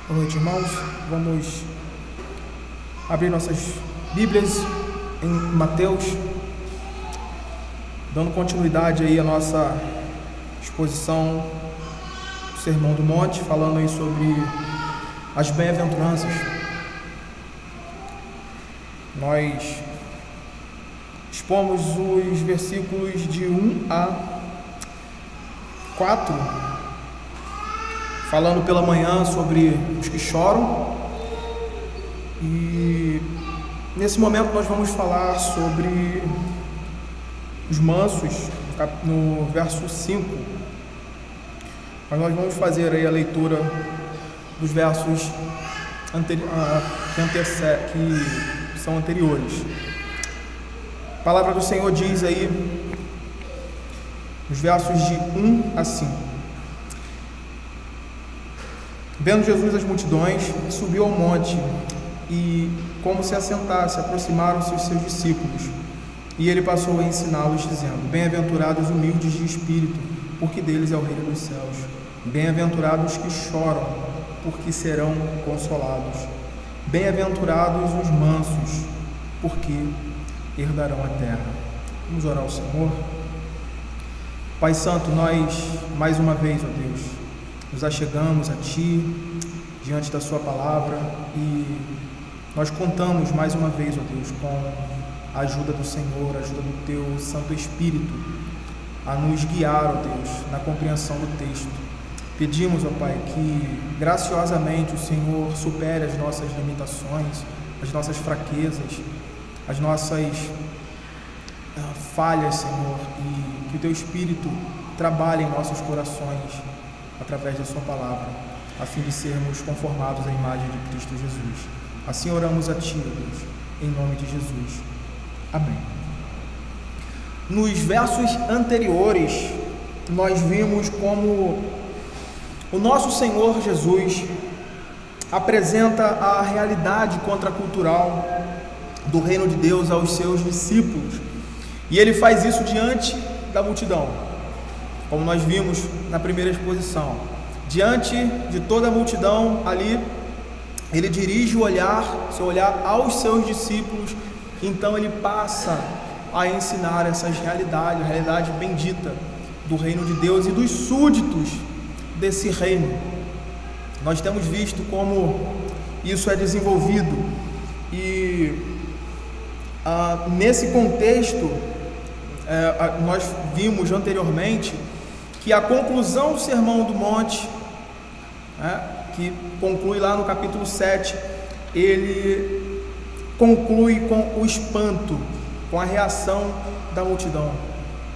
Boa noite, irmãos. Vamos abrir nossas Bíblias em Mateus, dando continuidade aí à nossa exposição do Sermão do Monte, falando aí sobre as bem-aventuranças. Nós expomos os versículos de 1 a 4, falando pela manhã sobre os que choram, e nesse momento nós vamos falar sobre os mansos, no verso 5, mas nós vamos fazer aí a leitura dos versos que são anteriores. A palavra do Senhor diz aí, nos versos de 1 a 5: Vendo Jesus as multidões, subiu ao monte e, como se assentasse, aproximaram-se os seus discípulos. E ele passou a ensiná-los, dizendo: Bem-aventurados os humildes de espírito, porque deles é o reino dos céus. Bem-aventurados os que choram, porque serão consolados. Bem-aventurados os mansos, porque herdarão a terra. Vamos orar ao Senhor. Pai Santo, nós, mais uma vez, ó Deus, nos achegamos a Ti, diante da Sua palavra, e nós contamos mais uma vez, ó Deus, com a ajuda do Senhor, a ajuda do Teu Santo Espírito, a nos guiar, ó Deus, na compreensão do texto. Pedimos, ó Pai, que graciosamente o Senhor supere as nossas limitações, as nossas fraquezas, as nossas falhas, Senhor, e que o Teu Espírito trabalhe em nossos corações através da Sua palavra, a fim de sermos conformados à imagem de Cristo Jesus. Assim oramos a Ti, ó Deus, em nome de Jesus. Amém. Nos versos anteriores, nós vimos como o nosso Senhor Jesus apresenta a realidade contracultural do reino de Deus aos seus discípulos, e Ele faz isso diante da multidão, como nós vimos na primeira exposição. Diante de toda a multidão ali, Ele dirige o seu olhar aos seus discípulos. Então Ele passa a ensinar essas realidades, a realidade bendita do reino de Deus e dos súditos desse reino. Nós temos visto como isso é desenvolvido, e nesse contexto nós vimos anteriormente que a conclusão do Sermão do Monte, que conclui lá no capítulo 7, ele conclui com o espanto, com a reação da multidão.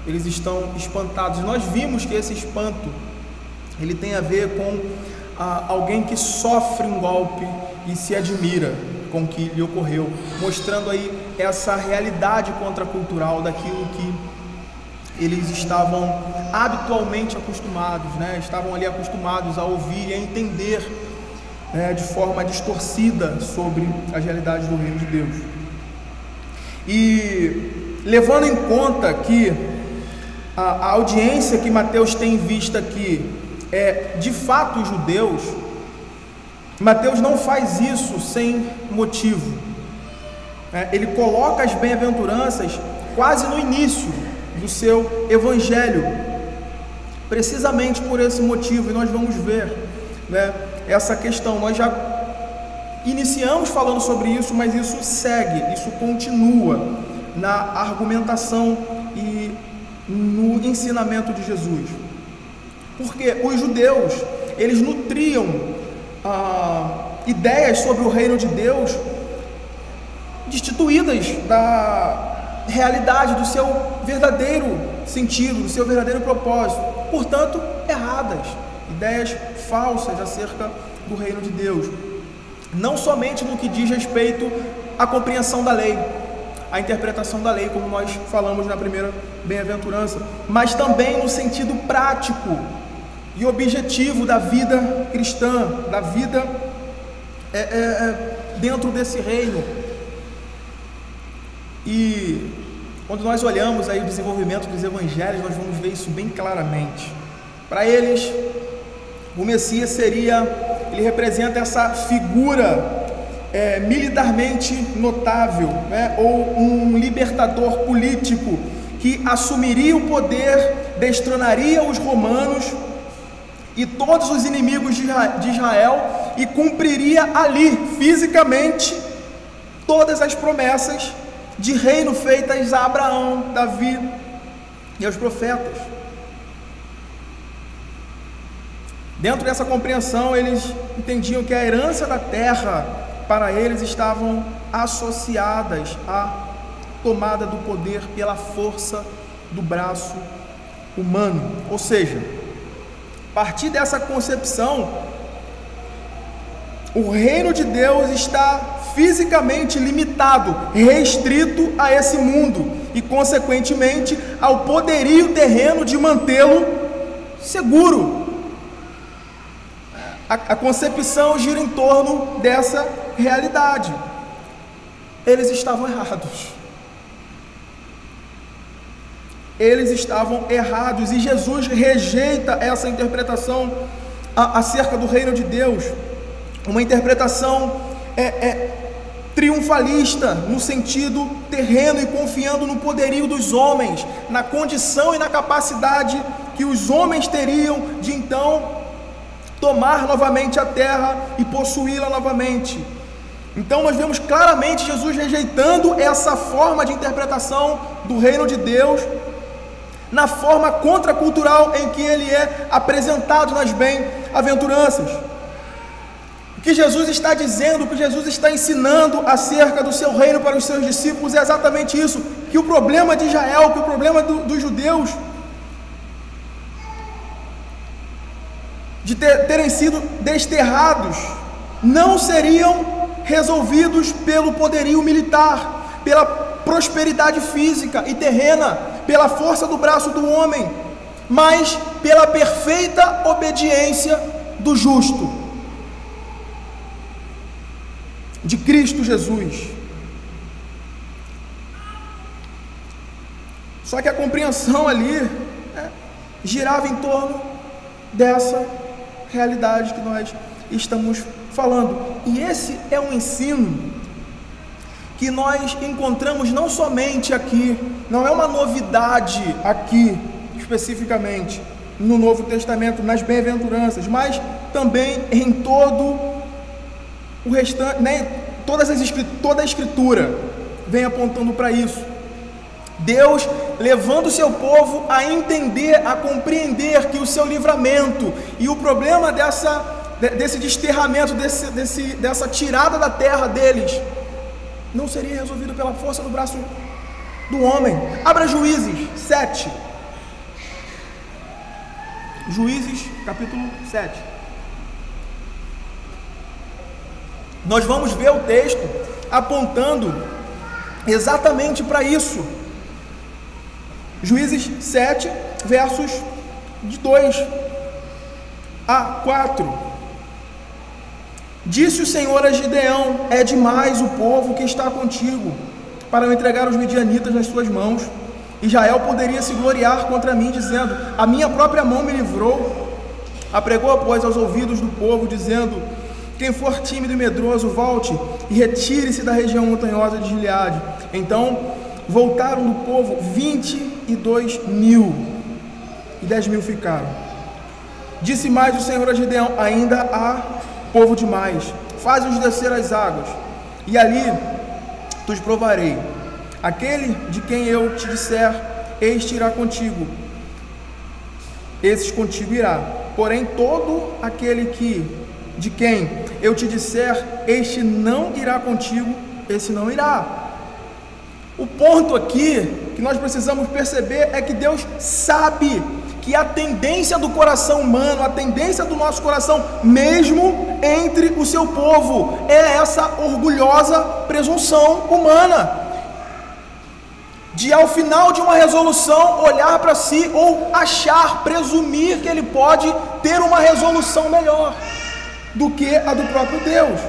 Eles estão espantados. Nós vimos que esse espanto, ele tem a ver com alguém que sofre um golpe e se admira com o que lhe ocorreu, mostrando aí essa realidade contracultural daquilo que eles estavam habitualmente acostumados, estavam ali acostumados a ouvir e a entender de forma distorcida sobre as realidades do reino de Deus. E levando em conta que a audiência que Mateus tem em vista aqui é de fato os judeus, Mateus não faz isso sem motivo. Ele coloca as bem-aventuranças quase no início do seu evangelho, precisamente por esse motivo, e nós vamos ver essa questão. Nós já iniciamos falando sobre isso, mas isso segue, isso continua na argumentação e no ensinamento de Jesus, porque os judeus, eles nutriam ideias sobre o reino de Deus destituídas da realidade, do seu verdadeiro sentido, do seu verdadeiro propósito, portanto erradas, ideias falsas acerca do reino de Deus, não somente no que diz respeito à compreensão da lei, à interpretação da lei, como nós falamos na primeira bem-aventurança, mas também no sentido prático e objetivo da vida cristã, da vida dentro desse reino. E quando nós olhamos aí o desenvolvimento dos evangelhos, nós vamos ver isso bem claramente. Para eles, o Messias seria ele representa essa figura militarmente notável, né? Ou um libertador político que assumiria o poder, destronaria os romanos e todos os inimigos de Israel e cumpriria ali, fisicamente, todas as promessas de reino feitas a Abraão, Davi e aos profetas. Dentro dessa compreensão, eles entendiam que a herança da terra para eles estavam associadas à tomada do poder pela força do braço humano. Ou seja, a partir dessa concepção, o reino de Deus está fisicamente limitado, restrito a esse mundo e, consequentemente, ao poderio terreno de mantê-lo seguro. A concepção gira em torno dessa realidade. Eles estavam errados. Eles estavam errados, e Jesus rejeita essa interpretação acerca do reino de Deus, uma interpretação triunfalista, no sentido terreno, e confiando no poderio dos homens, na condição e na capacidade que os homens teriam de então tomar novamente a terra e possuí-la novamente. Então nós vemos claramente Jesus rejeitando essa forma de interpretação do reino de Deus, na forma contracultural em que ele é apresentado nas bem-aventuranças. O que Jesus está dizendo, o que Jesus está ensinando acerca do seu reino para os seus discípulos é exatamente isso, que o problema de Israel, que o problema dos judeus, de terem sido desterrados, não seriam resolvidos pelo poderio militar, pela prosperidade física e terrena, pela força do braço do homem, mas pela perfeita obediência do justo, de Cristo Jesus. Só que a compreensão ali girava em torno dessa realidade que nós estamos falando. E esse é um ensino que nós encontramos não somente aqui, não é uma novidade aqui, especificamente, no Novo Testamento, nas bem-aventuranças, mas também em todo o restante, né? Toda a Escritura vem apontando para isso. Deus levando o seu povo a entender, a compreender que o seu livramento e o problema desse desterramento, dessa tirada da terra deles, não seria resolvido pela força do braço do homem. Abra Juízes 7. Juízes, capítulo 7. Nós vamos ver o texto apontando exatamente para isso. Juízes 7, versos de 2 a 4. Disse o Senhor a Gideão: é demais o povo que está contigo para eu entregar os midianitas nas suas mãos. Israel poderia se gloriar contra mim, dizendo: a minha própria mão me livrou. Apregou, pois, aos ouvidos do povo, dizendo: quem for tímido e medroso, volte e retire-se da região montanhosa de Gileade. Então voltaram do povo 22.000, e 10.000 ficaram. Disse mais o Senhor a Gideão: ainda há povo demais, faze-os descer as águas, e ali tu os provarei. Aquele de quem eu te disser, este irá contigo, esses contigo irá. Porém todo aquele de quem eu te disser, este não irá contigo, esse não irá. O ponto aqui que nós precisamos perceber é que Deus sabe que a tendência do coração humano, a tendência do nosso coração, mesmo entre o seu povo, é essa orgulhosa presunção humana, de ao final de uma resolução olhar para si ou achar, presumir que ele pode ter uma resolução melhor do que a do próprio Deus.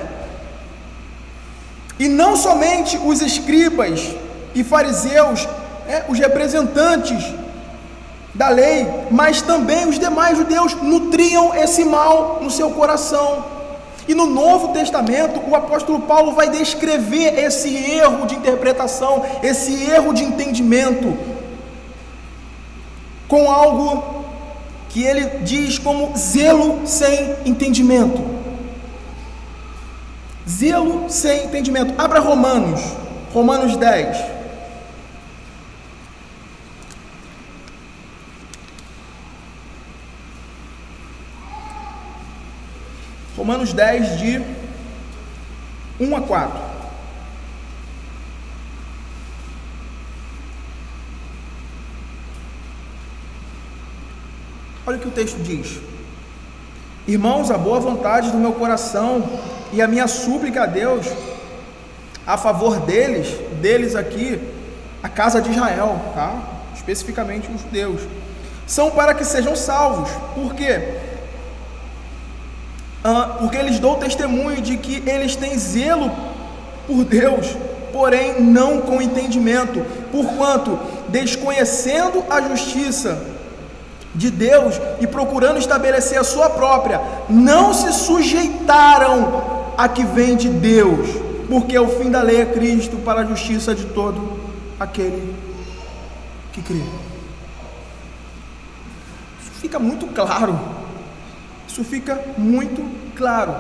E não somente os escribas e fariseus, os representantes da lei, mas também os demais judeus nutriam esse mal no seu coração, E no Novo Testamento, o apóstolo Paulo vai descrever esse erro de interpretação, esse erro de entendimento, com algo que ele diz como zelo sem entendimento. Zelo sem entendimento. Abra Romanos 10. Romanos 10, de 1 a 4. Olha o que o texto diz: irmãos, a boa vontade do meu coração e a minha súplica a Deus a favor deles aqui, a casa de Israel, tá? Especificamente os judeus, são para que sejam salvos. Por quê? Porque eles dão testemunho de que eles têm zelo por Deus, porém não com entendimento, porquanto, desconhecendo a justiça de Deus e procurando estabelecer a sua própria, não se sujeitaram a que vem de Deus, porque o fim da lei é Cristo para a justiça de todo aquele que crê. Isso fica muito claro. Isso fica muito claro.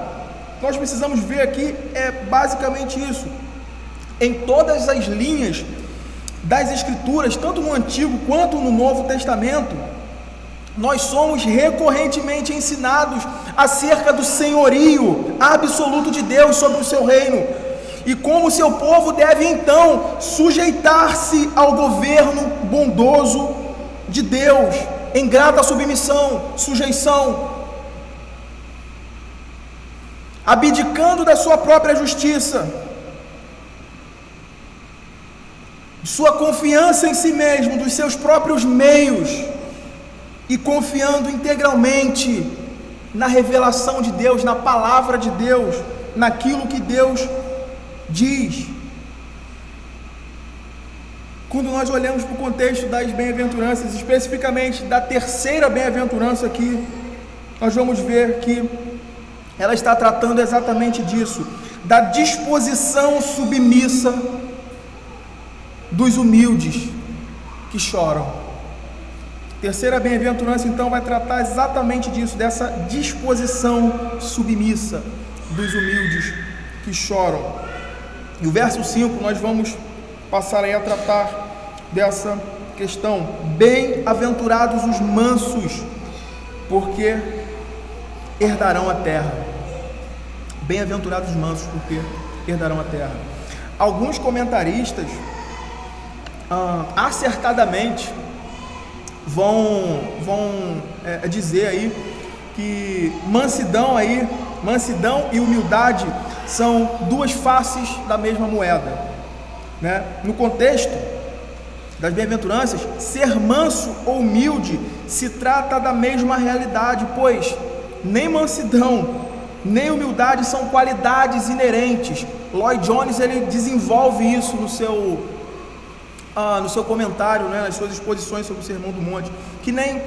Nós precisamos ver aqui, basicamente isso. Em todas as linhas das Escrituras, tanto no Antigo quanto no Novo Testamento, nós somos recorrentemente ensinados acerca do senhorio absoluto de Deus sobre o seu reino, e como o seu povo deve então sujeitar-se ao governo bondoso de Deus, em grata sujeição, abdicando da sua própria justiça, sua confiança em si mesmo, dos seus próprios meios, e confiando integralmente na revelação de Deus, na palavra de Deus, naquilo que Deus diz. Quando nós olhamos para o contexto das bem-aventuranças, especificamente da terceira bem-aventurança aqui, nós vamos ver que ela está tratando exatamente disso, da disposição submissa dos humildes que choram. Terceira bem-aventurança então vai tratar exatamente disso, dessa disposição submissa dos humildes que choram. E o verso 5 nós vamos passar aí a tratar dessa questão. Bem-aventurados os mansos, porque herdarão a terra. Bem-aventurados os mansos, porque herdarão a terra. Alguns comentaristas acertadamente vão dizer aí que mansidão e humildade são duas faces da mesma moeda, né? No contexto das bem-aventuranças, ser manso ou humilde se trata da mesma realidade, pois nem mansidão nem humildade são qualidades inerentes. Lloyd Jones ele desenvolve isso no seu comentário, né, nas suas exposições sobre o Sermão do Monte, que nem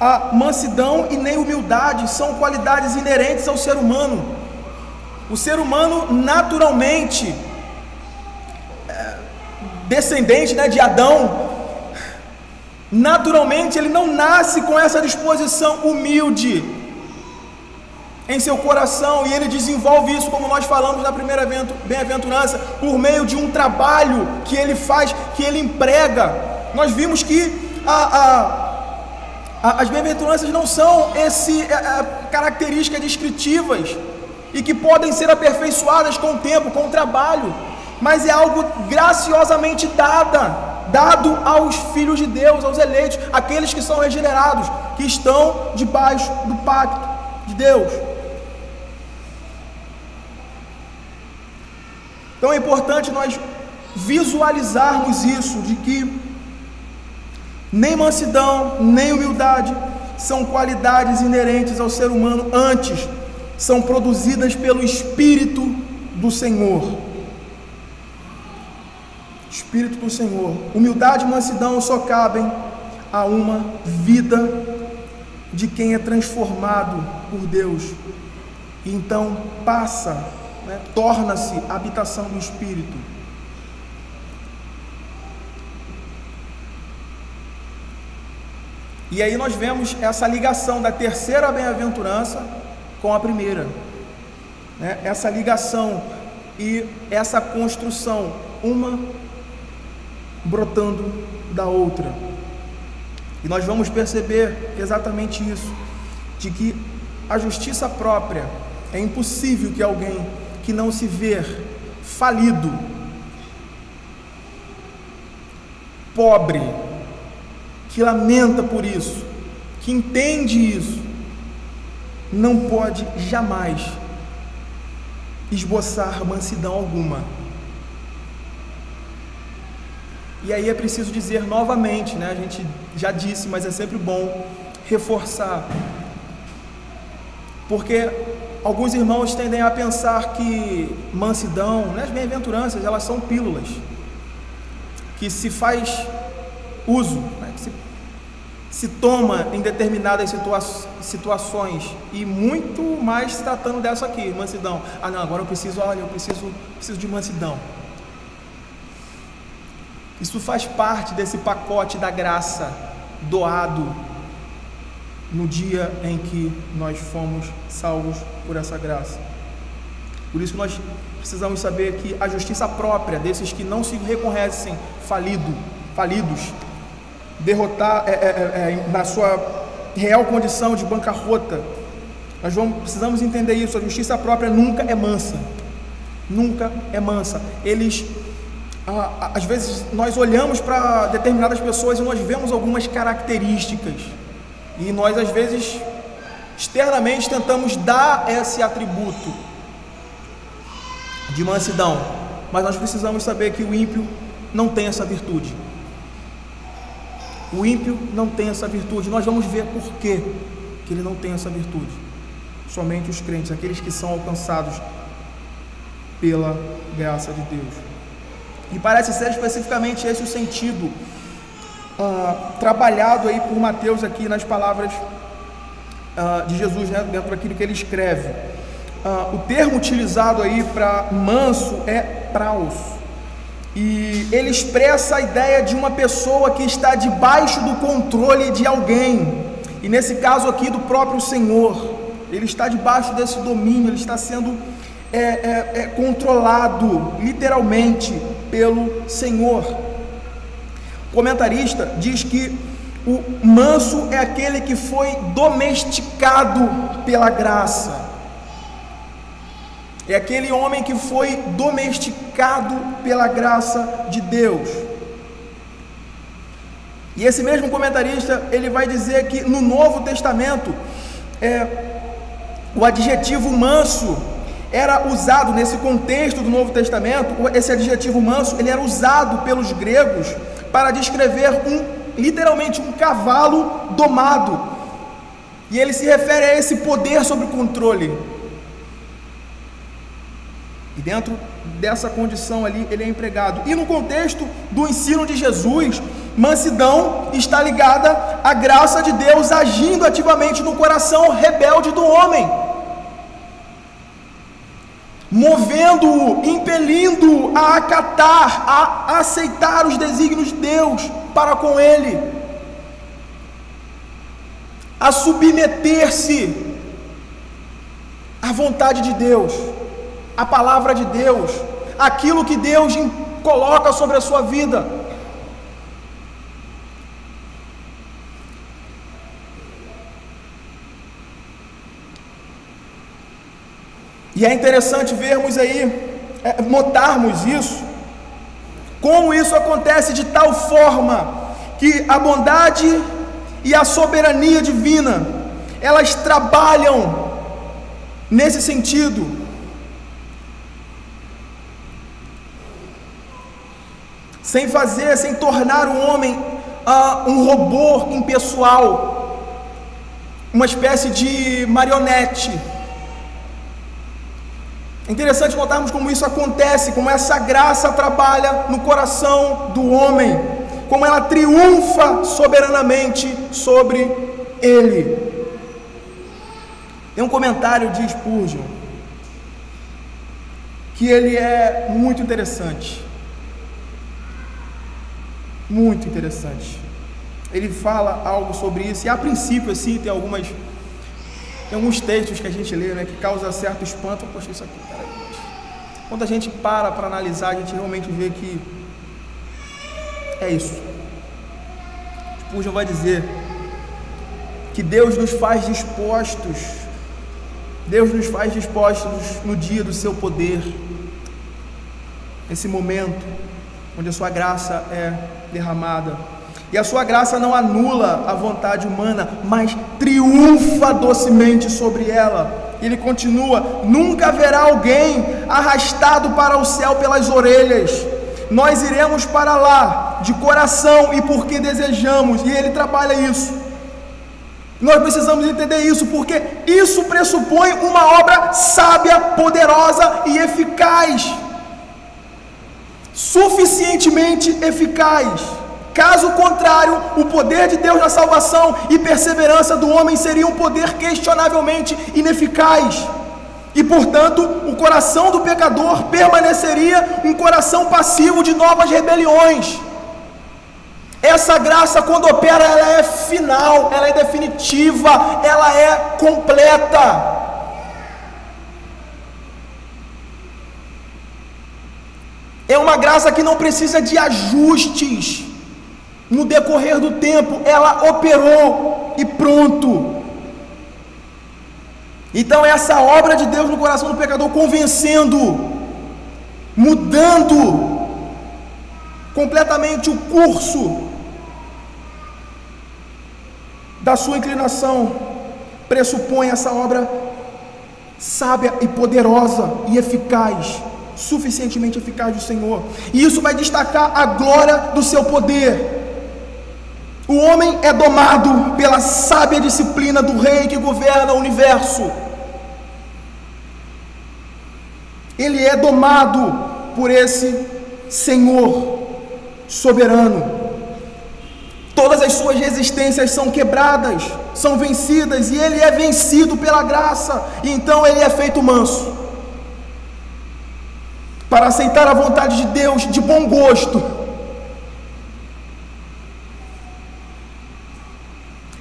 a mansidão e nem humildade são qualidades inerentes ao ser humano. O ser humano naturalmente descendente, né, de Adão, naturalmente ele não nasce com essa disposição humilde em seu coração, e ele desenvolve isso, como nós falamos na primeira bem-aventurança, por meio de um trabalho que ele faz, que ele emprega. Nós vimos que as bem-aventuranças não são características descritivas e que podem ser aperfeiçoadas com o tempo, com o trabalho, mas é algo graciosamente dado aos filhos de Deus, aos eleitos, aqueles que são regenerados, que estão debaixo do pacto de Deus. Então é importante nós visualizarmos isso, de que nem mansidão, nem humildade são qualidades inerentes ao ser humano, antes são produzidas pelo Espírito do Senhor. Espírito do Senhor. Humildade e mansidão só cabem a uma vida de quem é transformado por Deus e então passa, né, torna-se a habitação do Espírito. E aí nós vemos essa ligação da terceira bem-aventurança com a primeira, né? Essa ligação e essa construção, uma brotando da outra. E nós vamos perceber exatamente isso, de que a justiça própria, é impossível que alguém que não se vê falido, pobre, que lamenta por isso, que entende isso, não pode jamais esboçar mansidão alguma. E aí é preciso dizer novamente, né? A gente já disse, mas é sempre bom reforçar, porque alguns irmãos tendem a pensar que mansidão, né, as bem-aventuranças, elas são pílulas que se faz uso, né, que se toma em determinadas situações, e muito mais se tratando dessa aqui, mansidão. Ah não, agora eu preciso de mansidão. Isso faz parte desse pacote da graça doado no dia em que nós fomos salvos por essa graça. Por isso que nós precisamos saber que a justiça própria desses que não se reconhecem falidos, na sua real condição de bancarrota, precisamos entender isso. A justiça própria nunca é mansa, eles, às vezes nós olhamos para determinadas pessoas e nós vemos algumas características, e nós às vezes externamente tentamos dar esse atributo de mansidão, mas nós precisamos saber que o ímpio não tem essa virtude. O ímpio não tem essa virtude. Nós vamos ver por que ele não tem essa virtude. Somente os crentes, aqueles que são alcançados pela graça de Deus. E parece ser especificamente esse o sentido trabalhado aí por Mateus aqui nas palavras de Jesus, né, dentro daquilo que ele escreve. O termo utilizado aí para manso é praus, e ele expressa a ideia de uma pessoa que está debaixo do controle de alguém, e nesse caso aqui do próprio Senhor. Ele está debaixo desse domínio, ele está sendo controlado literalmente pelo Senhor. O comentarista diz que o manso é aquele que foi domesticado pela graça. É aquele homem que foi domesticado pela graça de Deus. E esse mesmo comentarista, ele vai dizer que no Novo Testamento, o adjetivo manso era usado, nesse contexto do Novo Testamento, esse adjetivo manso, ele era usado pelos gregos para descrever literalmente um cavalo domado. E ele se refere a esse poder sobre o controle. E dentro dessa condição ali, ele é empregado. E no contexto do ensino de Jesus, mansidão está ligada à graça de Deus agindo ativamente no coração rebelde do homem, movendo-o, impelindo-o a acatar, a aceitar os desígnios de Deus para com ele, a submeter-se à vontade de Deus, à palavra de Deus, aquilo que Deus coloca sobre a sua vida. E é interessante vermos aí, notarmos isso, como isso acontece de tal forma que a bondade e a soberania divina, elas trabalham nesse sentido. Sem tornar o homem um robô impessoal, uma espécie de marionete. É interessante notarmos como isso acontece, como essa graça trabalha no coração do homem, como ela triunfa soberanamente sobre ele. Tem um comentário de Spurgeon que ele é muito interessante. Muito interessante. Ele fala algo sobre isso, e a princípio, assim, tem alguns textos que a gente lê, né, que causa certo espanto. Poxa, isso aqui, peraí. Quando a gente para analisar, a gente realmente vê que é isso. Spurgeon vai dizer que Deus nos faz dispostos no dia do seu poder, nesse momento onde a sua graça é derramada. E a sua graça não anula a vontade humana, mas triunfa docemente sobre ela. E ele continua: nunca haverá alguém arrastado para o céu pelas orelhas. Nós iremos para lá de coração e porque desejamos. E ele trabalha isso. Nós precisamos entender isso, porque isso pressupõe uma obra sábia, poderosa e eficaz. Suficientemente eficaz. Caso contrário, o poder de Deus na salvação e perseverança do homem seria um poder questionavelmente ineficaz. E, portanto, o coração do pecador permaneceria um coração passivo de novas rebeliões. Essa graça, quando opera, ela é final, ela é definitiva, ela é completa. É uma graça que não precisa de ajustes. No decorrer do tempo, ela operou e pronto. Então, essa obra de Deus no coração do pecador, convencendo, mudando completamente o curso da sua inclinação, pressupõe essa obra sábia e poderosa e eficaz, suficientemente eficaz do Senhor. E isso vai destacar a glória do seu poder. O homem é domado pela sábia disciplina do rei que governa o universo. Ele é domado por esse Senhor soberano. Todas as suas resistências são quebradas, são vencidas, e ele é vencido pela graça, e então ele é feito manso, para aceitar a vontade de Deus de bom gosto.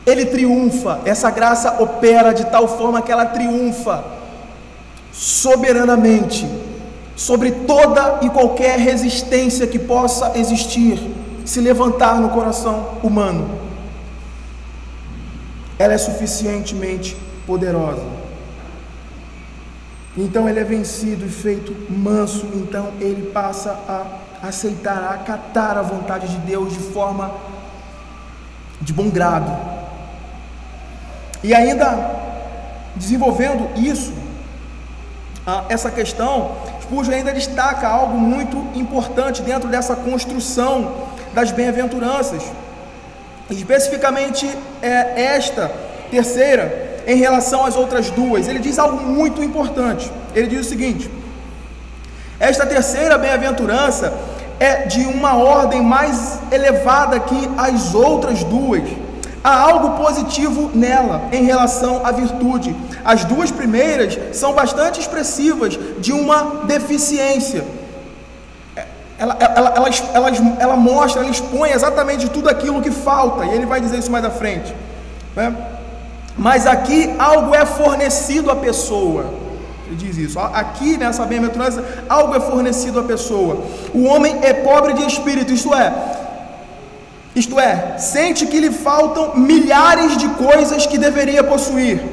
Ele triunfa, essa graça opera de tal forma que ela triunfa soberanamente sobre toda e qualquer resistência que possa existir, se levantar no coração humano. Ela é suficientemente poderosa. Então ele é vencido e feito manso, então ele passa a aceitar, a acatar a vontade de Deus de forma de bom grado. E ainda desenvolvendo isso, essa questão, Spurgeon ainda destaca algo muito importante dentro dessa construção das bem-aventuranças, especificamente esta terceira em relação às outras duas. Ele diz algo muito importante. Ele diz o seguinte: esta terceira bem-aventurança é de uma ordem mais elevada que as outras duas. Há algo positivo nela em relação à virtude. As duas primeiras são bastante expressivas de uma deficiência. Ela mostra, ela expõe exatamente tudo aquilo que falta, e ele vai dizer isso mais à frente, né? Mas aqui algo é fornecido à pessoa. Ele diz isso. Aqui nessa bem-aventurança, algo é fornecido à pessoa. O homem é pobre de espírito, isto é, sente que lhe faltam milhares de coisas que deveria possuir.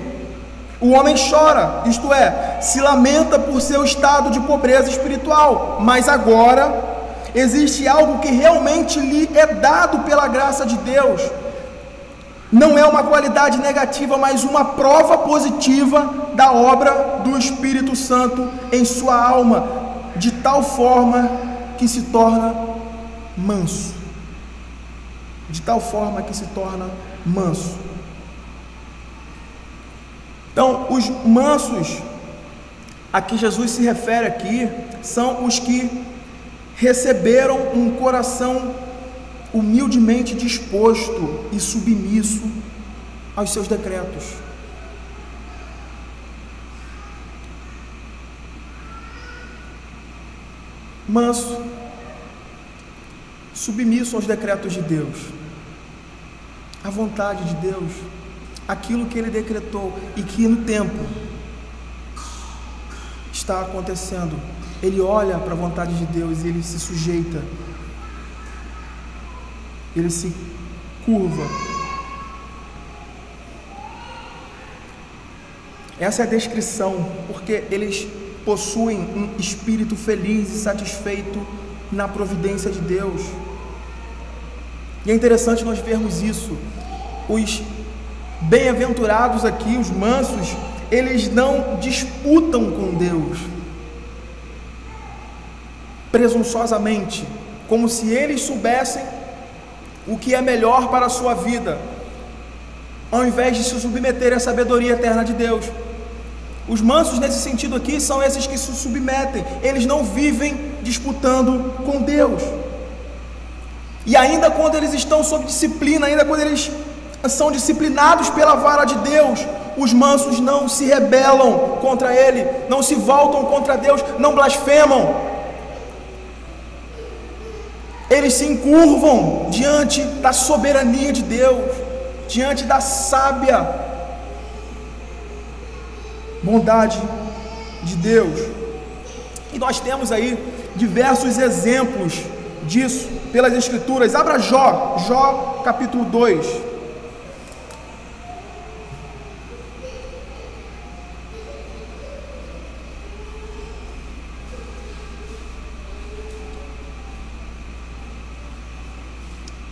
O homem chora, isto é, se lamenta por seu estado de pobreza espiritual, mas agora existe algo que realmente lhe é dado pela graça de Deus. Não é uma qualidade negativa, mas uma prova positiva da obra do Espírito Santo em sua alma, de tal forma que se torna manso. De tal forma que se torna manso. Então, os mansos a que Jesus se refere aqui são os que receberam um coração humildemente disposto e submisso aos seus decretos. manso, submisso aos decretos de Deus, à vontade de Deus, aquilo que Ele decretou e que no tempo está acontecendo. Ele olha para a vontade de Deus e ele se sujeita, ele se curva. Essa é a descrição, porque eles possuem um espírito feliz e satisfeito na providência de Deus. E é interessante nós vermos isso. Os bem-aventurados aqui, os mansos, eles não disputam com Deus presunçosamente, como se eles soubessem o que é melhor para a sua vida, ao invés de se submeterem à sabedoria eterna de Deus. Os mansos nesse sentido aqui são esses que se submetem, eles não vivem disputando com Deus. E ainda quando eles estão sob disciplina, ainda quando eles são disciplinados pela vara de Deus, os mansos não se rebelam contra Ele, não se voltam contra Deus, não blasfemam. Eles se encurvam diante da soberania de Deus, diante da sábia bondade de Deus. E nós temos aí diversos exemplos disso pelas Escrituras. Abra Jó capítulo 2.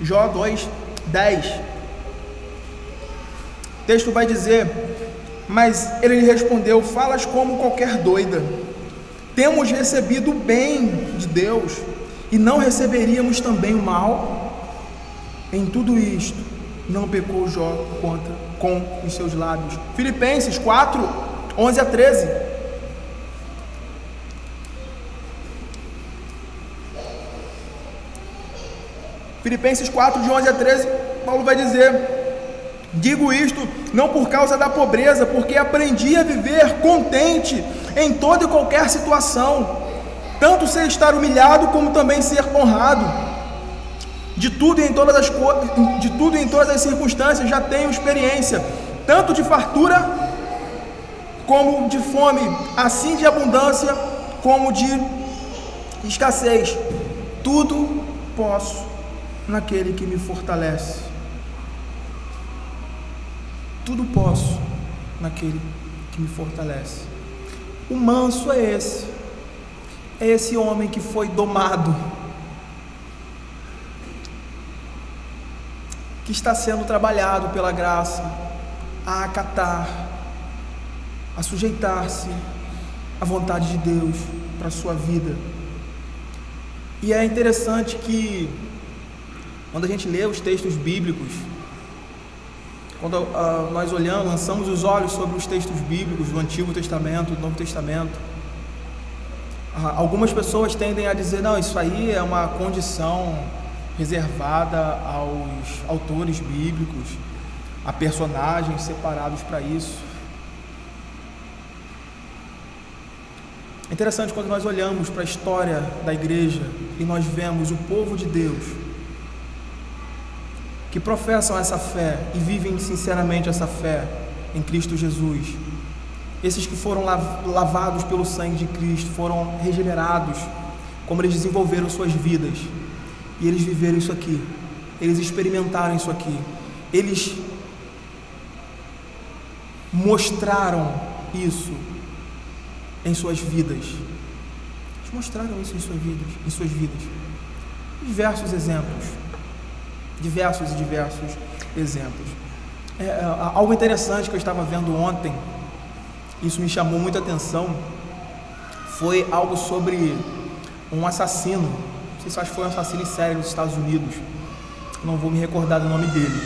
Jó 2:10. O texto vai dizer: mas ele lhe respondeu: falas como qualquer doida. Temos recebido o bem de Deus, e não receberíamos também o mal? Em tudo isto, não pecou Jó com os seus lábios. Filipenses 4:11-13. Filipenses 4:11-13, Paulo vai dizer: digo isto não por causa da pobreza, porque aprendi a viver contente em toda e qualquer situação, tanto ser estar humilhado como também ser honrado. De tudo e em todas as circunstâncias já tenho experiência, tanto de fartura como de fome, assim de abundância como de escassez. Tudo posso naquele que me fortalece. Tudo posso naquele que me fortalece. O manso é esse homem que foi domado, que está sendo trabalhado pela graça a acatar, a sujeitar-se à vontade de Deus para a sua vida. E é interessante que quando a gente lê os textos bíblicos, quando nós olhamos, lançamos os olhos sobre os textos bíblicos do Antigo Testamento, do Novo Testamento, algumas pessoas tendem a dizer: não, isso aí é uma condição reservada aos autores bíblicos, a personagens separados para isso. É interessante quando nós olhamos para a história da igreja e nós vemos o povo de Deus que professam essa fé e vivem sinceramente essa fé em Cristo Jesus, esses que foram lavados pelo sangue de Cristo, foram regenerados, como eles desenvolveram suas vidas, e eles viveram isso aqui, eles experimentaram isso aqui, eles mostraram isso em suas vidas, eles mostraram isso em suas vidas. Diversos exemplos. Algo interessante que eu estava vendo ontem, isso me chamou muita atenção, foi algo sobre um assassino, não sei se acho que foi um assassino em série nos Estados Unidos, não vou me recordar do nome dele,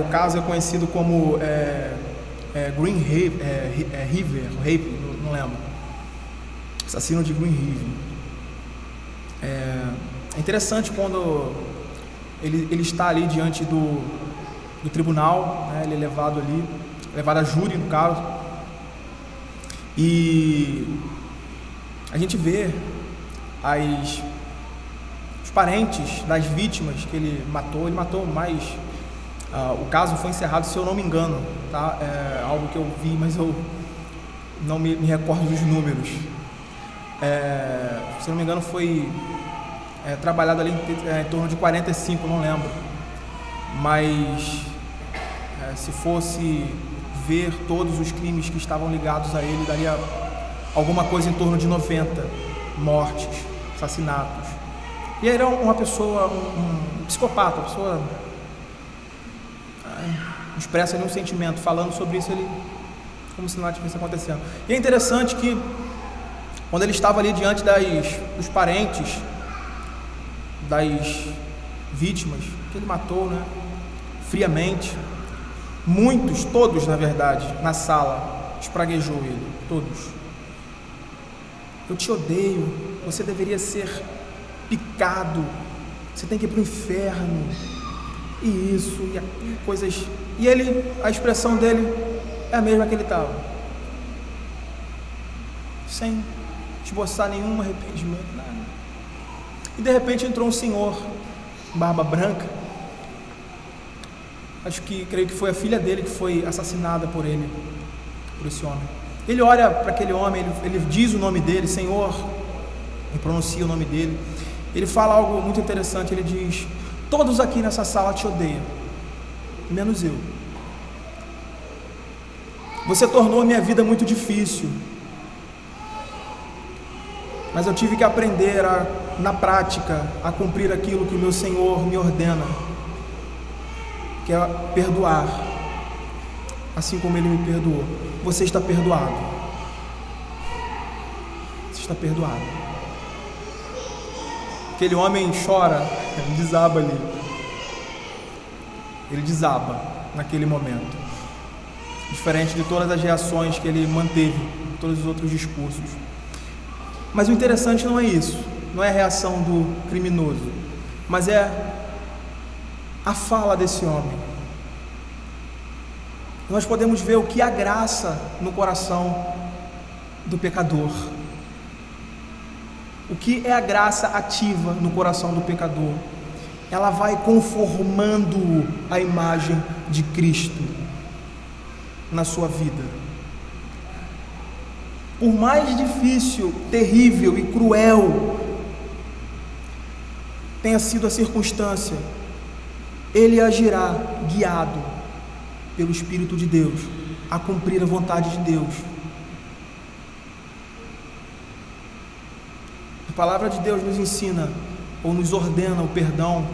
o caso é conhecido como Green River, não lembro, assassino de Green River. É interessante quando ele está ali diante do tribunal, né? Ele é levado a júri no caso, e a gente vê os parentes das vítimas que ele matou mais. O caso foi encerrado, se eu não me engano, tá? É algo que eu vi, mas eu não me recordo dos números. Se não me engano, foi trabalhado ali em torno de 45, não lembro. Mas se fosse ver todos os crimes que estavam ligados a ele, daria alguma coisa em torno de 90 mortes, assassinatos. E ele era uma pessoa, um psicopata, uma pessoa expressa nenhum sentimento, falando sobre isso, ele como se nada tivesse acontecendo. E é interessante que quando ele estava ali diante dos parentes das vítimas que ele matou, né, friamente, todos na verdade, na sala, espraguejou ele, todos. Eu te odeio, você deveria ser picado, você tem que ir para o inferno, e isso, e coisas. E a expressão dele é a mesma que ele estava, sem esboçar nenhum arrependimento, nada. E de repente entrou um senhor, barba branca, creio que foi a filha dele que foi assassinada por esse homem. Ele olha para aquele homem, ele diz o nome dele, Senhor, e pronuncia o nome dele. Ele fala algo muito interessante, ele diz: todos aqui nessa sala te odeiam, menos eu. Você tornou a minha vida muito difícil, mas eu tive que aprender na prática a cumprir aquilo que o meu Senhor me ordena, que é perdoar, assim como Ele me perdoou. Você está perdoado. Você está perdoado. Aquele homem chora, desaba ali. Ele desaba naquele momento. Diferente de todas as reações que ele manteve, todos os outros discursos. Mas o interessante não é isso, não é a reação do criminoso, mas é a fala desse homem. Nós podemos ver o que há graça no coração do pecador. O que é a graça ativa no coração do pecador? Ela vai conformando a imagem de Cristo na sua vida. Por mais difícil, terrível e cruel tenha sido a circunstância, ele agirá guiado pelo Espírito de Deus a cumprir a vontade de Deus. A palavra de Deus nos ensina ou nos ordena o perdão.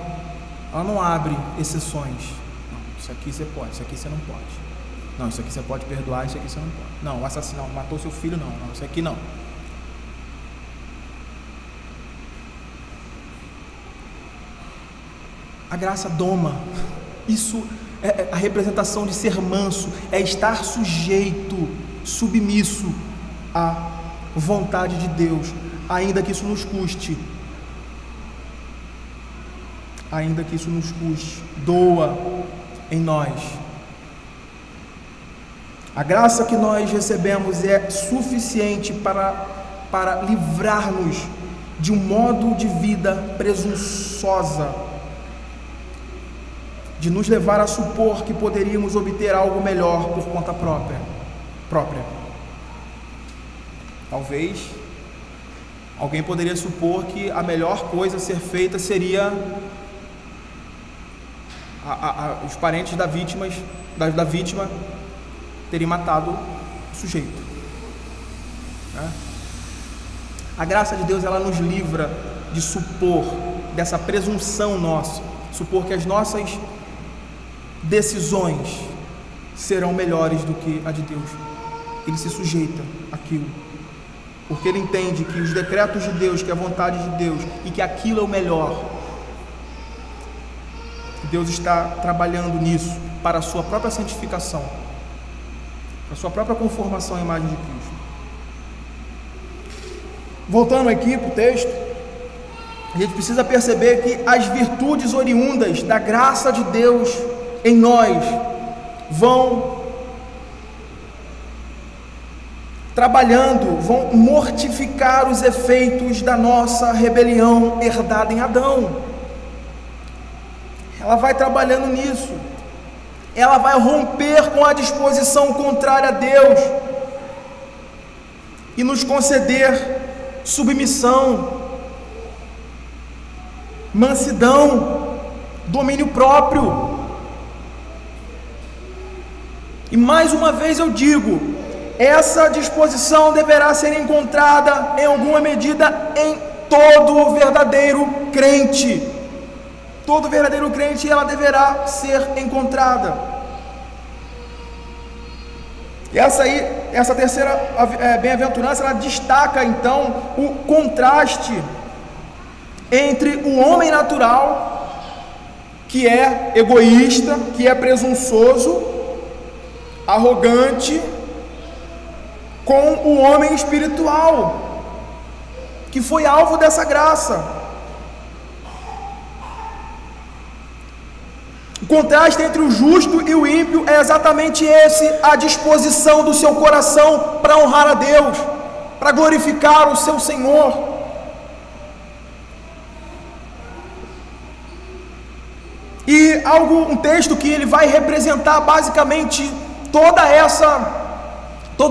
Ela não abre exceções. Não, isso aqui você pode, isso aqui você não pode. Não, isso aqui você pode perdoar, isso aqui você não pode. Não, o assassino matou seu filho, não, isso aqui não. A graça doma. Isso é a representação de ser manso, é estar sujeito, submisso à vontade de Deus, ainda que isso nos custe. Ainda que isso nos custe, doa em nós. A graça que nós recebemos é suficiente para livrar-nos de um modo de vida presunçosa, de nos levar a supor que poderíamos obter algo melhor por conta própria. Talvez alguém poderia supor que a melhor coisa a ser feita seria os parentes da vítima terem matado o sujeito, né? A graça de Deus, ela nos livra de supor, dessa presunção nossa, supor que as nossas decisões serão melhores do que a de Deus. Ele se sujeita àquilo, porque ele entende que os decretos de Deus, que a vontade de Deus, e que aquilo é o melhor. Deus está trabalhando nisso para a sua própria santificação, para a sua própria conformação à imagem de Cristo. Voltando aqui para o texto, a gente precisa perceber que as virtudes oriundas da graça de Deus em nós vão trabalhando, vão mortificar os efeitos da nossa rebelião herdada em Adão. Ela vai trabalhando nisso, ela vai romper com a disposição contrária a Deus e nos conceder submissão, mansidão, domínio próprio. E mais uma vez eu digo, essa disposição deverá ser encontrada em alguma medida em todo verdadeiro crente. Todo verdadeiro crente, ela deverá ser encontrada. Essa terceira bem-aventurança, ela destaca então o contraste entre o homem natural, que é egoísta, que é presunçoso, arrogante, com o homem espiritual, que foi alvo dessa graça. O contraste entre o justo e o ímpio é exatamente esse: a disposição do seu coração para honrar a Deus, para glorificar o seu Senhor. E um texto que ele vai representar basicamente todo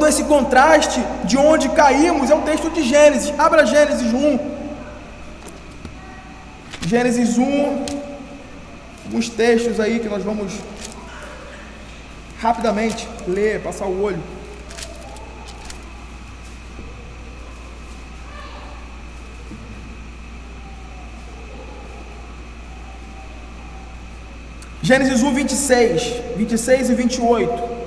esse contraste de onde caímos é o texto de Gênesis. Abra Gênesis 1. Gênesis 1. Alguns textos aí que nós vamos rapidamente ler, passar o olho. Gênesis 1, 26 e 28.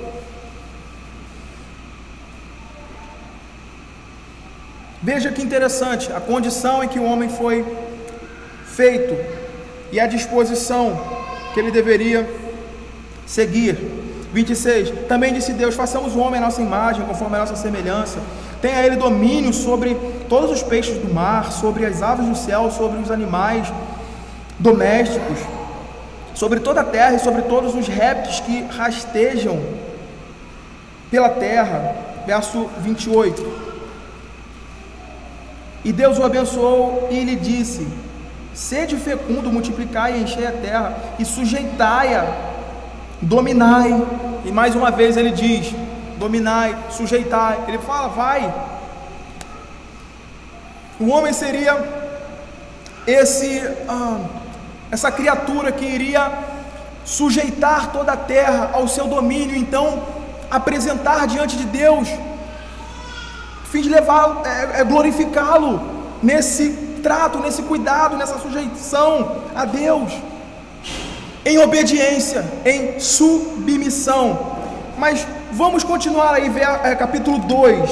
Veja que interessante a condição em que o homem foi feito e a disposição que ele deveria seguir. 26. Também disse Deus: façamos o homem à nossa imagem, conforme a nossa semelhança. Tenha ele domínio sobre todos os peixes do mar, sobre as aves do céu, sobre os animais domésticos, sobre toda a terra e sobre todos os répteis que rastejam pela terra. Verso 28. E Deus o abençoou e lhe disse: sede fecundo, multiplicai e enchei a terra, e sujeitai-a, dominai. E mais uma vez ele diz: dominai, sujeitai. Ele fala: vai. O homem seria essa criatura que iria sujeitar toda a terra ao seu domínio, então apresentar diante de Deus, a fim de levá-lo, glorificá-lo nesse trato, nesse cuidado, nessa sujeição a Deus, em obediência, em submissão. Mas vamos continuar aí, capítulo 2,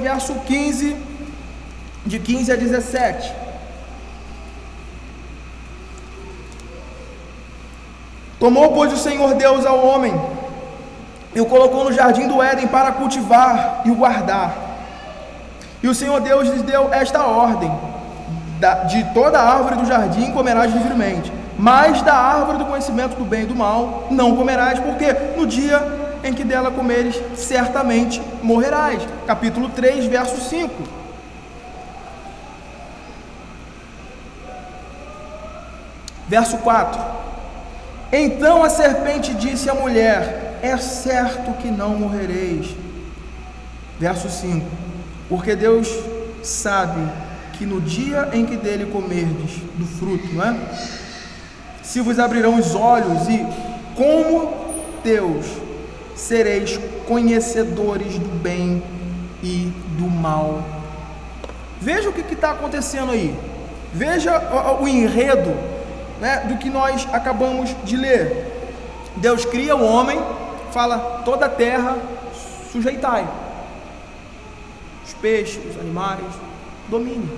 verso 15, de 15 a 17. Tomou, pois, o Senhor Deus ao homem e o colocou no jardim do Éden para cultivar e o guardar. E o Senhor Deus lhes deu esta ordem: de toda árvore do jardim comerás livremente, mas da árvore do conhecimento do bem e do mal não comerás, porque no dia em que dela comeres, certamente morrerás. Capítulo 3, verso 5. Verso 4. Então a serpente disse à mulher: é certo que não morrereis. Verso 5. Porque Deus sabe que no dia em que dele comerdes do fruto, não é? Se vos abrirão os olhos e, como Deus, sereis conhecedores do bem e do mal. Veja o que está acontecendo aí. Veja o enredo, né, do que nós acabamos de ler. Deus cria o homem, fala: toda a terra sujeitai, os peixes, os animais, domine,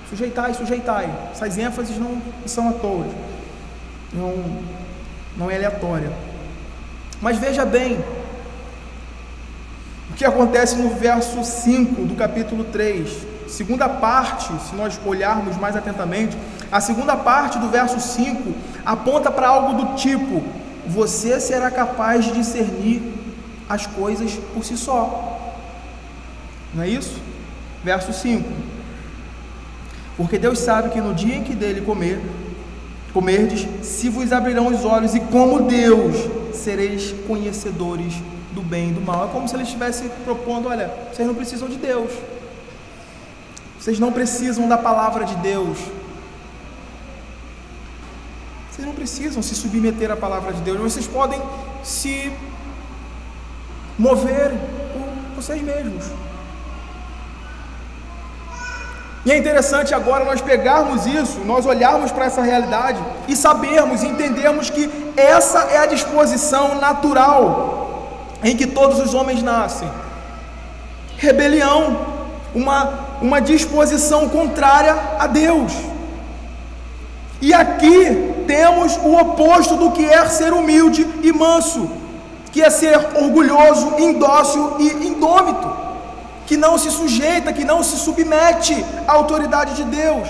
sujeitai. Essas ênfases não são à toa, não é aleatória. Mas veja bem o que acontece no verso 5 do capítulo 3, segunda parte. Se nós olharmos mais atentamente, a segunda parte do verso 5 aponta para algo do tipo: você será capaz de discernir as coisas por si só. Não é isso? Verso 5: porque Deus sabe que no dia em que dele comerdes, se vos abrirão os olhos, e como Deus sereis conhecedores do bem e do mal. É como se ele estivesse propondo: olha, vocês não precisam de Deus, vocês não precisam da palavra de Deus, vocês não precisam se submeter à palavra de Deus, vocês podem se mover por vocês mesmos. E é interessante agora nós pegarmos isso, nós olharmos para essa realidade e sabermos e entendermos que essa é a disposição natural em que todos os homens nascem. Rebelião, uma disposição contrária a Deus. E aqui temos o oposto do que é ser humilde e manso, que é ser orgulhoso, indócil e indômito, que não se sujeita, que não se submete à autoridade de Deus.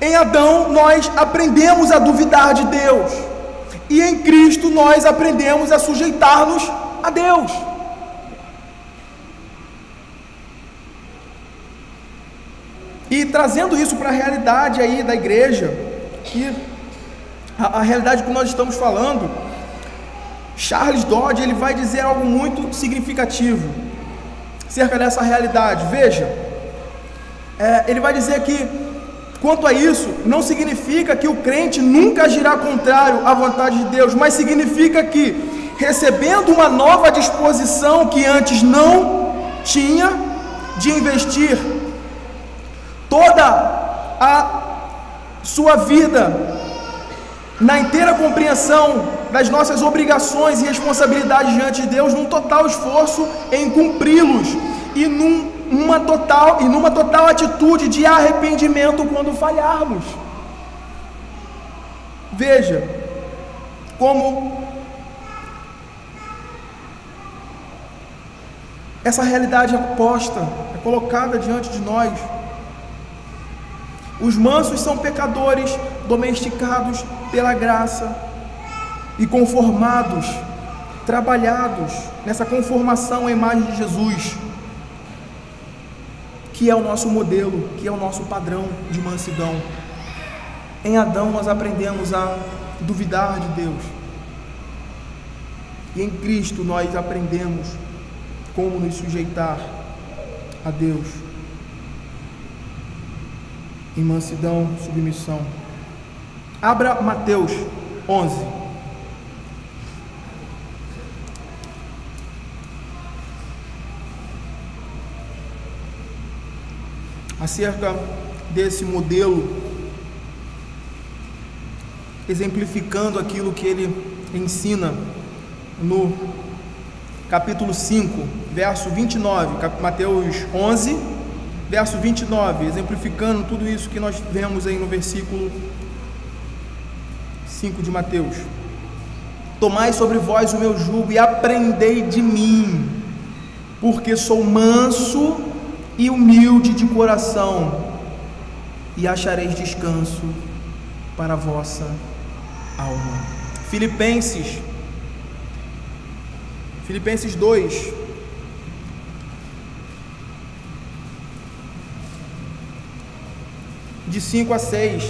Em Adão nós aprendemos a duvidar de Deus, e em Cristo nós aprendemos a sujeitar-nos a Deus. E trazendo isso para a realidade aí da igreja, que a realidade que nós estamos falando, Charles Dodge ele vai dizer algo muito significativo acerca dessa realidade. Veja, ele vai dizer que quanto a isso, não significa que o crente nunca agirá contrário à vontade de Deus, mas significa que, recebendo uma nova disposição que antes não tinha, de investir toda a sua vida na inteira compreensão das nossas obrigações e responsabilidades diante de Deus, num total esforço em cumpri-los e numa total atitude de arrependimento quando falharmos. Veja como essa realidade é posta, é colocada diante de nós. Os mansos são pecadores domesticados pela graça e conformados, trabalhados nessa conformação à imagem de Jesus, que é o nosso modelo, que é o nosso padrão de mansidão. Em Adão nós aprendemos a duvidar de Deus, e em Cristo nós aprendemos como nos sujeitar a Deus em mansidão, submissão. Abra Mateus 11. Acerca desse modelo, exemplificando aquilo que ele ensina no capítulo 5, verso 29, Mateus 11, verso 29, exemplificando tudo isso que nós vemos aí no versículo 5 de Mateus. Tomai sobre vós o meu jugo e aprendei de mim, porque sou manso e humilde de coração, e achareis descanso para a vossa alma. Filipenses 2, de 5 a 6.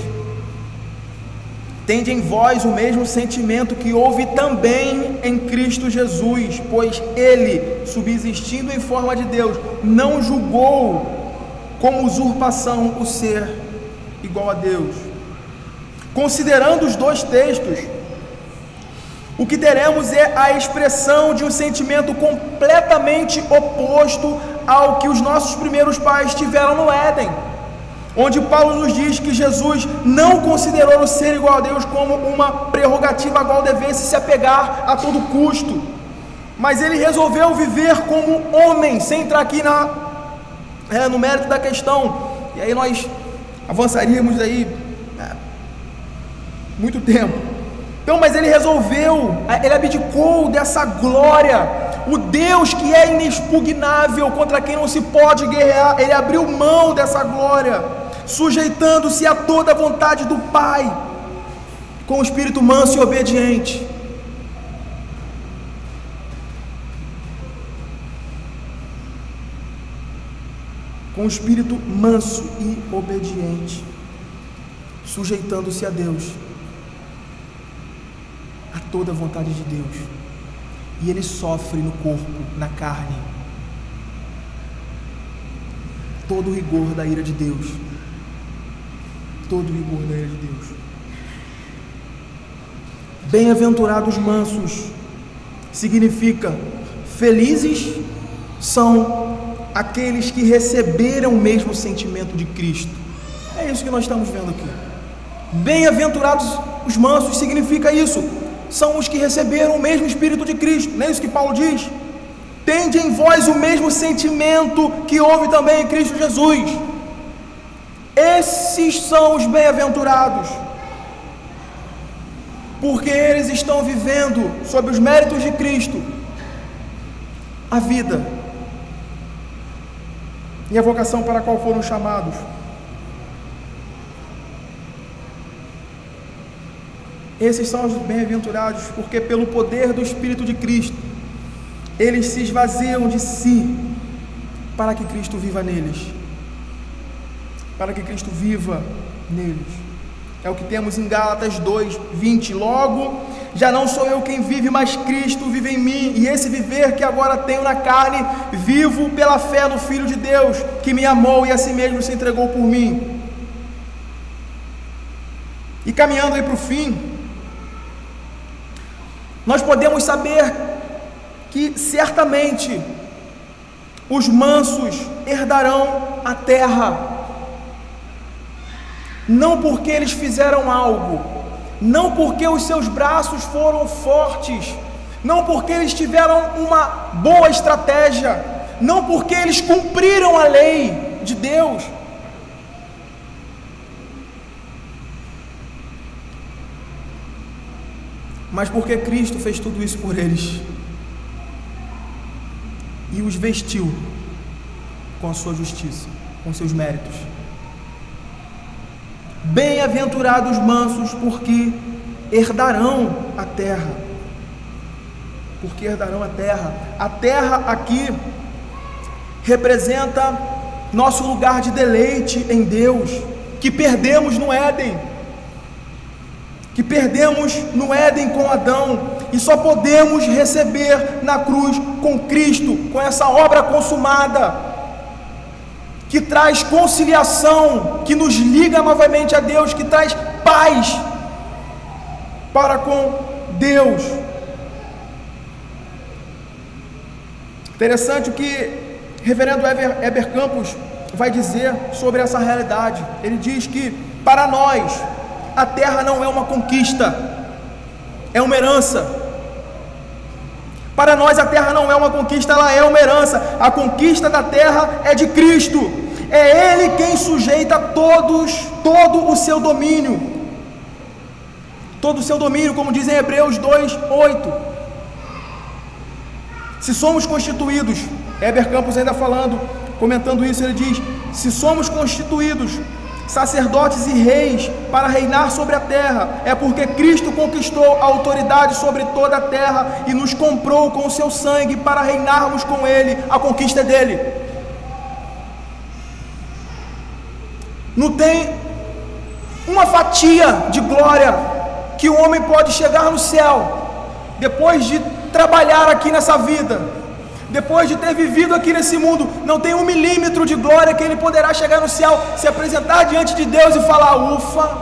Tende em vós o mesmo sentimento que houve também em Cristo Jesus, pois ele, subsistindo em forma de Deus, não julgou como usurpação o ser igual a Deus. Considerando os dois textos, o que teremos é a expressão de um sentimento completamente oposto ao que os nossos primeiros pais tiveram no Éden, onde Paulo nos diz que Jesus não considerou o ser igual a Deus como uma prerrogativa a qual devesse se apegar a todo custo, mas ele resolveu viver como homem, sem entrar aqui no mérito da questão, e aí nós avançaríamos aí muito tempo. Então, mas ele ele abdicou dessa glória, o Deus que é inexpugnável, contra quem não se pode guerrear, ele abriu mão dessa glória, sujeitando-se a toda a vontade do Pai, com o espírito manso e obediente. com um espírito manso e obediente, sujeitando-se a Deus, a toda a vontade de Deus. E ele sofre no corpo, na carne, todo o rigor da ira de Deus. Todo o rigor da ira de Deus. Bem-aventurados mansos significa felizes são aqueles que receberam o mesmo sentimento de Cristo. É isso que nós estamos vendo aqui. Bem-aventurados os mansos significa isso. São os que receberam o mesmo Espírito de Cristo. Não é isso que Paulo diz? Tende em vós o mesmo sentimento que houve também em Cristo Jesus. Esses são os bem-aventurados, porque eles estão vivendo sob os méritos de Cristo a vida e a vocação para a qual foram chamados. Esses são os bem-aventurados, porque pelo poder do Espírito de Cristo, eles se esvaziam de si, para que Cristo viva neles. Para que Cristo viva neles. É o que temos em Gálatas 2:20. Logo, já não sou eu quem vive, mas Cristo vive em mim. E esse viver que agora tenho na carne, vivo pela fé no Filho de Deus, que me amou e a si mesmo se entregou por mim. E caminhando aí para o fim, nós podemos saber que certamente os mansos herdarão a terra, não porque eles fizeram algo, não porque os seus braços foram fortes, não porque eles tiveram uma boa estratégia, não porque eles cumpriram a lei de Deus, mas porque Cristo fez tudo isso por eles e os vestiu com a sua justiça, com seus méritos. Bem-aventurados mansos, porque herdarão a terra. Porque herdarão a terra. A terra aqui representa nosso lugar de deleite em Deus, que perdemos no Éden. Que perdemos no Éden com Adão, e só podemos receber na cruz com Cristo, com essa obra consumada, que traz conciliação, que nos liga novamente a Deus, que traz paz para com Deus. Interessante o que reverendo Heber Campos vai dizer sobre essa realidade. Ele diz que para nós a terra não é uma conquista, é uma herança. Para nós a terra não é uma conquista, ela é uma herança. A conquista da terra é de Cristo. É Ele quem sujeita todo o seu domínio. Todo o seu domínio, como diz em Hebreus 2:8. Se somos constituídos, Heber Campos ainda falando, comentando isso, ele diz: se somos constituídos sacerdotes e reis para reinar sobre a terra, é porque Cristo conquistou a autoridade sobre toda a terra e nos comprou com o seu sangue para reinarmos com Ele. A conquista é dele. Não tem uma fatia de glória que o homem pode chegar no céu depois de trabalhar aqui nessa vida, depois de ter vivido aqui nesse mundo. Não tem 1 milímetro de glória que ele poderá chegar no céu, se apresentar diante de Deus e falar: ufa,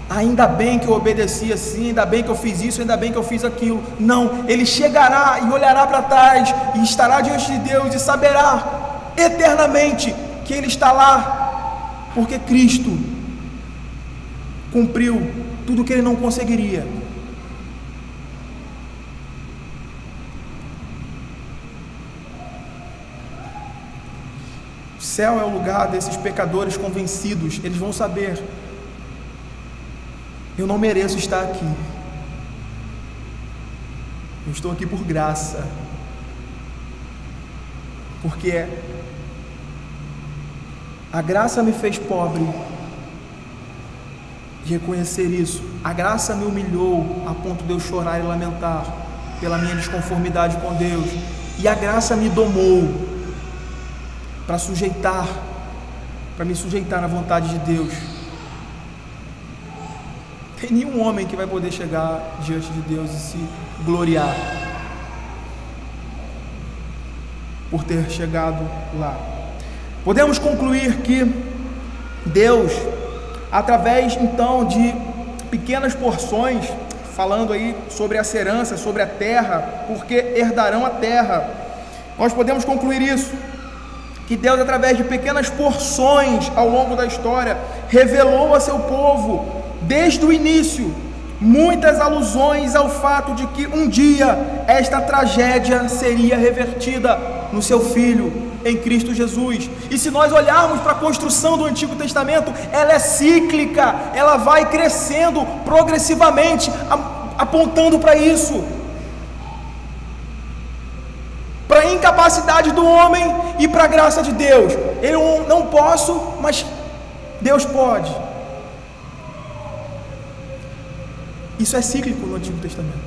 ainda bem que eu obedeci assim, ainda bem que eu fiz isso, ainda bem que eu fiz aquilo. Não, ele chegará e olhará para trás e estará diante de Deus e saberá eternamente que ele está lá porque Cristo cumpriu tudo que ele não conseguiria. O céu é o lugar desses pecadores convencidos. Eles vão saber: eu não mereço estar aqui, eu estou aqui por graça, porque a graça me fez pobre. De reconhecer isso, a graça me humilhou a ponto de eu chorar e lamentar pela minha desconformidade com Deus, e a graça me domou para me sujeitar na vontade de Deus. Tem nenhum homem que vai poder chegar diante de Deus e se gloriar por ter chegado lá. Podemos concluir que Deus, através então de pequenas porções, falando aí sobre essa herança, sobre a terra, porque herdarão a terra, nós podemos concluir isso, que Deus, através de pequenas porções ao longo da história, revelou a seu povo, desde o início, muitas alusões ao fato de que um dia esta tragédia seria revertida no seu Filho, em Cristo Jesus. E se nós olharmos para a construção do Antigo Testamento, ela é cíclica, ela vai crescendo progressivamente, apontando para isso, para a incapacidade do homem e para a graça de Deus. Eu não posso, mas Deus pode. Isso é cíclico no Antigo Testamento.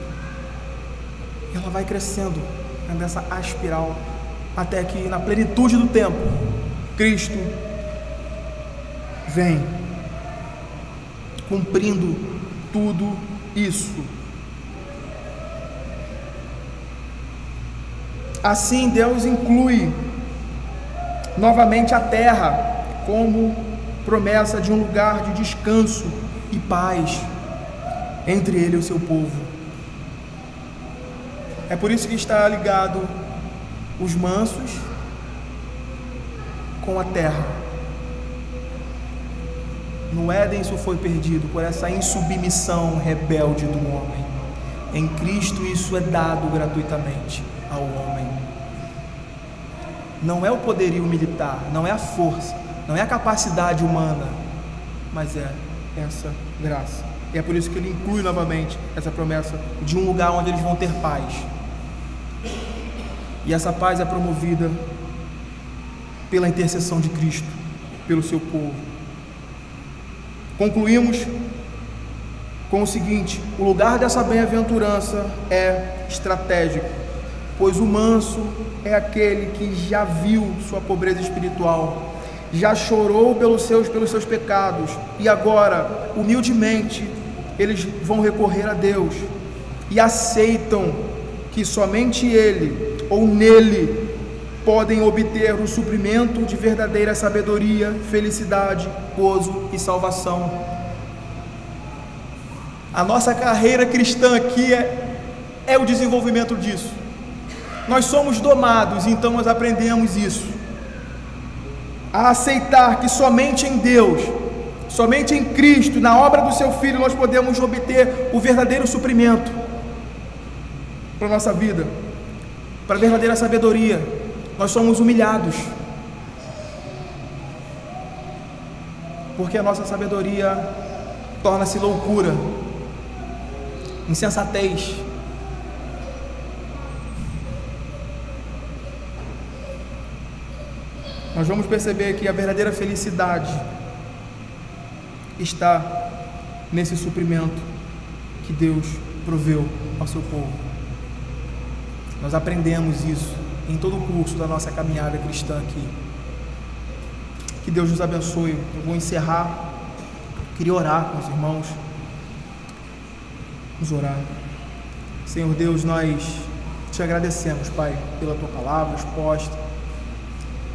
Ela vai crescendo nessa espiral, até que na plenitude do tempo, Cristo vem cumprindo tudo isso. Assim, Deus inclui novamente a terra como promessa de um lugar de descanso e paz entre ele e o seu povo. É por isso que está ligado os mansos com a terra. No Éden isso foi perdido por essa insubmissão rebelde do homem. Em Cristo isso é dado gratuitamente ao homem. Não é o poderio militar, não é a força, não é a capacidade humana, mas é essa graça. E é por isso que ele inclui novamente essa promessa de um lugar onde eles vão ter paz. E essa paz é promovida pela intercessão de Cristo, pelo seu povo. Concluímos com o seguinte: o lugar dessa bem-aventurança é estratégico, pois o manso é aquele que já viu sua pobreza espiritual, já chorou pelos seus pecados, e agora, humildemente, eles vão recorrer a Deus e aceitam que somente Ele ou nele podem obter o suprimento de verdadeira sabedoria, felicidade, gozo e salvação. A nossa carreira cristã aqui é o desenvolvimento disso. Nós somos domados, então nós aprendemos isso, a aceitar que somente em Deus, somente em Cristo, na obra do seu Filho, nós podemos obter o verdadeiro suprimento para a nossa vida, para a verdadeira sabedoria. Nós somos humilhados, porque a nossa sabedoria torna-se loucura, insensatez. Nós vamos perceber que a verdadeira felicidade está nesse suprimento que Deus proveu ao seu povo. Nós aprendemos isso em todo o curso da nossa caminhada cristã aqui. Que Deus nos abençoe. Eu vou encerrar. Queria orar com os irmãos. Vamos orar. Senhor Deus, nós te agradecemos, Pai, pela tua palavra exposta,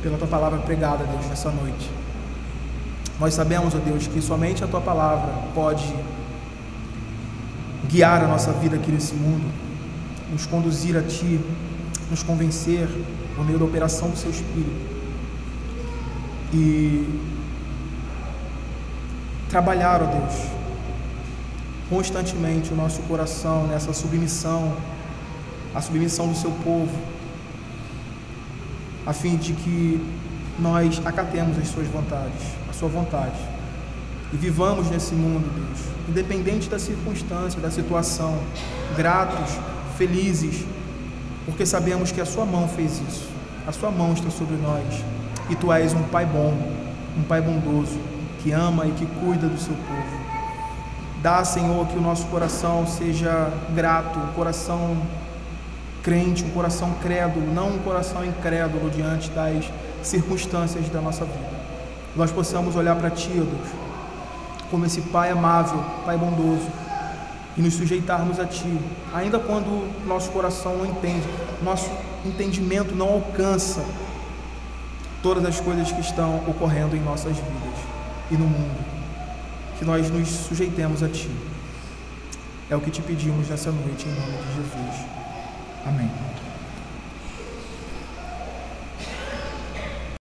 pela tua palavra pregada, Deus, nessa noite. Nós sabemos, ó Deus, que somente a tua palavra pode guiar a nossa vida aqui nesse mundo, nos conduzir a Ti, nos convencer por meio da operação do Seu Espírito e trabalhar, ó Deus, constantemente o nosso coração nessa submissão, a submissão do Seu povo, a fim de que nós acatemos as Suas vontades, a Sua vontade, e vivamos nesse mundo, Deus, independente da circunstância, da situação, gratos, felizes, porque sabemos que a Sua mão fez isso, a Sua mão está sobre nós, e Tu és um Pai bom, um Pai bondoso, que ama e que cuida do Seu povo. Dá, Senhor, que o nosso coração seja grato, um coração crente, um coração crédulo, não um coração incrédulo diante das circunstâncias da nossa vida. Nós possamos olhar para Ti, ó Deus, como esse Pai amável, Pai bondoso, e nos sujeitarmos a Ti, ainda quando nosso coração não entende, nosso entendimento não alcança todas as coisas que estão ocorrendo em nossas vidas e no mundo, que nós nos sujeitemos a Ti. É o que Te pedimos nessa noite, em nome de Jesus. Amém.